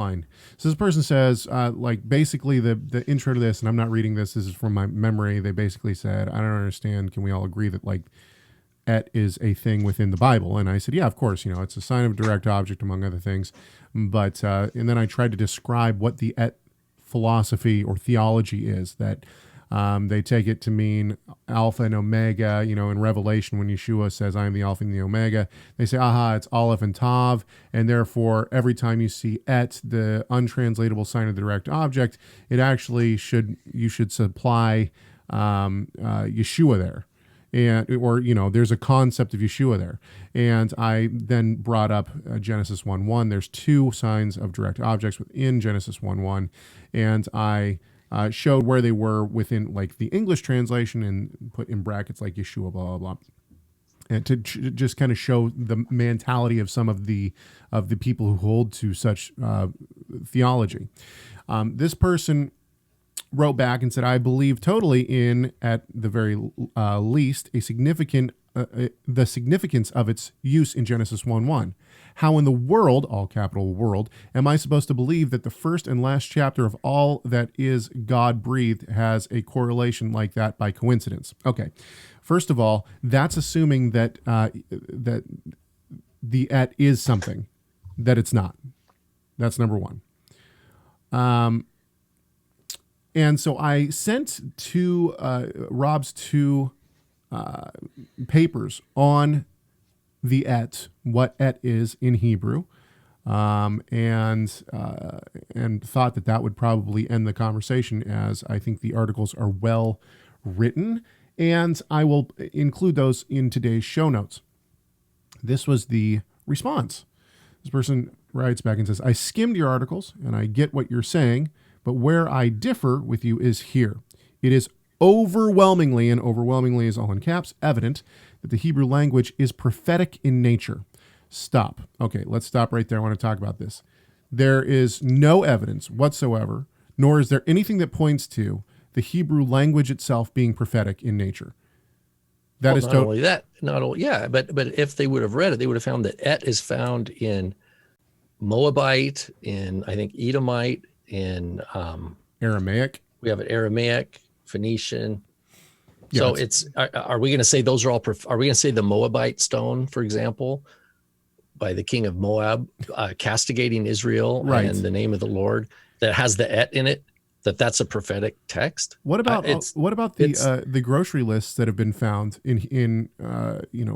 fine. So this person says, like, basically the intro to this, and I'm not reading this. This is from my memory. They basically said, I don't understand. Can we all agree that, like, et is a thing within the Bible? And I said, yeah, of course. You know, it's a sign of a direct object, among other things. But and then I tried to describe what the et philosophy or theology is, that they take it to mean Alpha and Omega. You know, in Revelation, when Yeshua says, I am the Alpha and the Omega, they say, aha, it's aleph and tav. And therefore, every time you see et, the untranslatable sign of the direct object, it actually you should supply Yeshua there. And, or, you know, there's a concept of Yeshua there. And I then brought up Genesis 1:1. There's two signs of direct objects within Genesis 1:1. And I showed where they were within, like, the English translation, and put in brackets like Yeshua, blah, blah, blah. And to just kind of show the mentality of some of the people who hold to such theology. This person wrote back and said, I believe totally in, at the very least, the significance of its use in Genesis 1:1. How in the world, all capital world, am I supposed to believe that the first and last chapter of all that is God-breathed has a correlation like that by coincidence? Okay, first of all, that's assuming that that the et is something that it's not. That's number one. And so I sent Rob's two papers on the et, what et is in Hebrew, and thought that would probably end the conversation, as I think the articles are well written, and I will include those in today's show notes. This was the response. This person writes back and says, I skimmed your articles and I get what you're saying, but where I differ with you is here. It is overwhelmingly, and overwhelmingly is all in caps, evident that the Hebrew language is prophetic in nature. Stop. Okay, let's stop right there. I want to talk about this. There is no evidence whatsoever, nor is there anything that points to the Hebrew language itself being prophetic in nature. But if they would have read it, they would have found that et is found in Moabite, in, I think, Edomite, in Aramaic. We have it Aramaic, Phoenician. Yeah, so it's, are we going to say those are all, are we going to say the Moabite stone, for example, by the king of Moab, castigating Israel, right, and the name of the Lord, that has the et in it, that's a prophetic text? What about the grocery lists that have been found in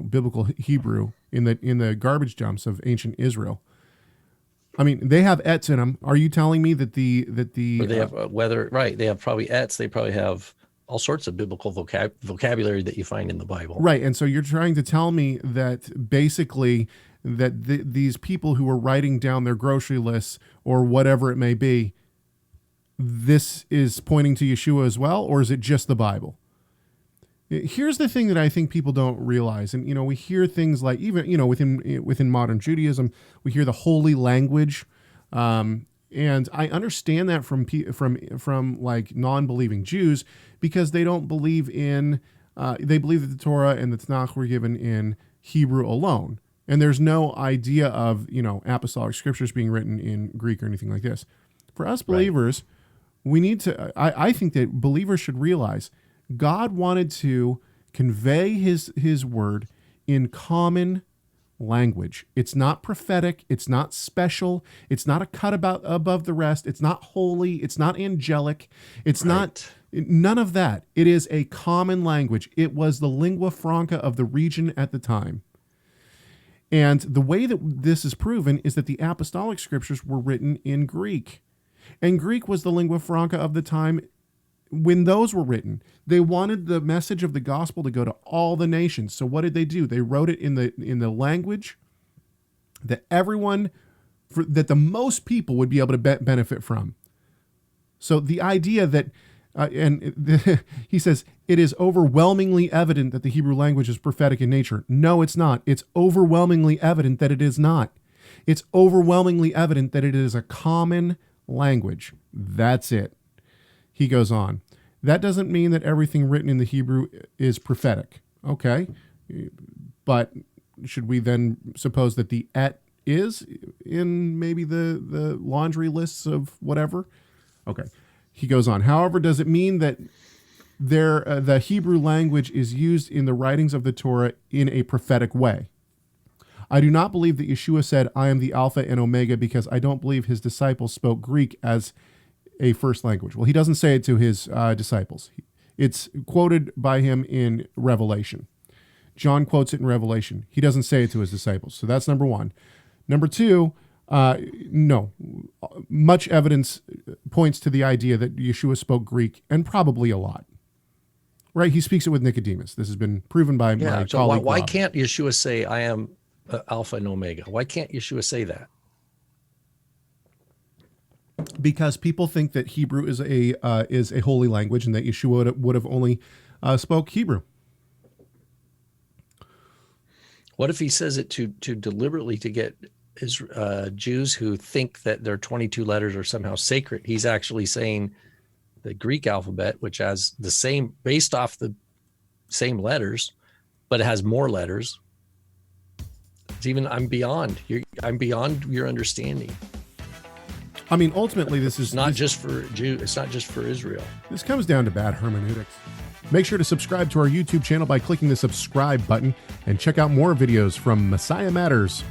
biblical Hebrew in the garbage dumps of ancient Israel? I mean, they have ets in them. Are you telling me that they have they have probably ets. They probably have all sorts of biblical vocabulary that you find in the Bible. Right. And so you're trying to tell me that basically that these people who are writing down their grocery lists or whatever it may be, this is pointing to Yeshua as well, or is it just the Bible? Here's the thing that I think people don't realize. And, we hear things like, even, within modern Judaism, we hear the holy language. And I understand that from like non-believing Jews, because they don't believe in, they believe that the Torah and the Tanakh were given in Hebrew alone. And there's no idea of, apostolic scriptures being written in Greek or anything like this. For us believers, we need to, I think that believers should realize God wanted to convey his word in common language. It's not prophetic. It's not special. It's not a cut above the rest. It's not holy. It's not angelic. It's not none of that. It is a common language. It was the lingua franca of the region at the time. And the way that this is proven is that the apostolic scriptures were written in Greek. And Greek was the lingua franca of the time when those were written. They wanted the message of the gospel to go to all the nations. So what did they do? They wrote it in the language that that the most people would be able to benefit from. So the idea that, he says, it is overwhelmingly evident that the Hebrew language is prophetic in nature. No, it's not. It's overwhelmingly evident that it is not. It's overwhelmingly evident that it is a common language. That's it. He goes on. That doesn't mean that everything written in the Hebrew is prophetic. Okay. But should we then suppose that the et is in maybe the laundry lists of whatever. Okay. He goes on. However, does it mean that the Hebrew language is used in the writings of the Torah in a prophetic way? I do not believe that Yeshua said, I am the Alpha and Omega, because I don't believe his disciples spoke Greek as a first language. Well, he doesn't say it to his disciples. It's quoted by him in Revelation. John quotes it in Revelation. He doesn't say it to his disciples. So that's number one. Number two, no. Much evidence points to the idea that Yeshua spoke Greek, and probably a lot. Right? He speaks it with Nicodemus. This has been proven by my colleague. Why can't Yeshua say, I am Alpha and Omega? Why can't Yeshua say that? Because people think that Hebrew is a holy language, and that Yeshua would have only spoke Hebrew. What if he says it to deliberately to get Jews who think that their 22 letters are somehow sacred? He's actually saying the Greek alphabet, which has the same, based off the same letters, but it has more letters. It's even, I'm beyond your understanding. I mean, ultimately, this is not just for Jews. It's not just for Israel. This comes down to bad hermeneutics. Make sure to subscribe to our YouTube channel by clicking the subscribe button, and check out more videos from Messiah Matters.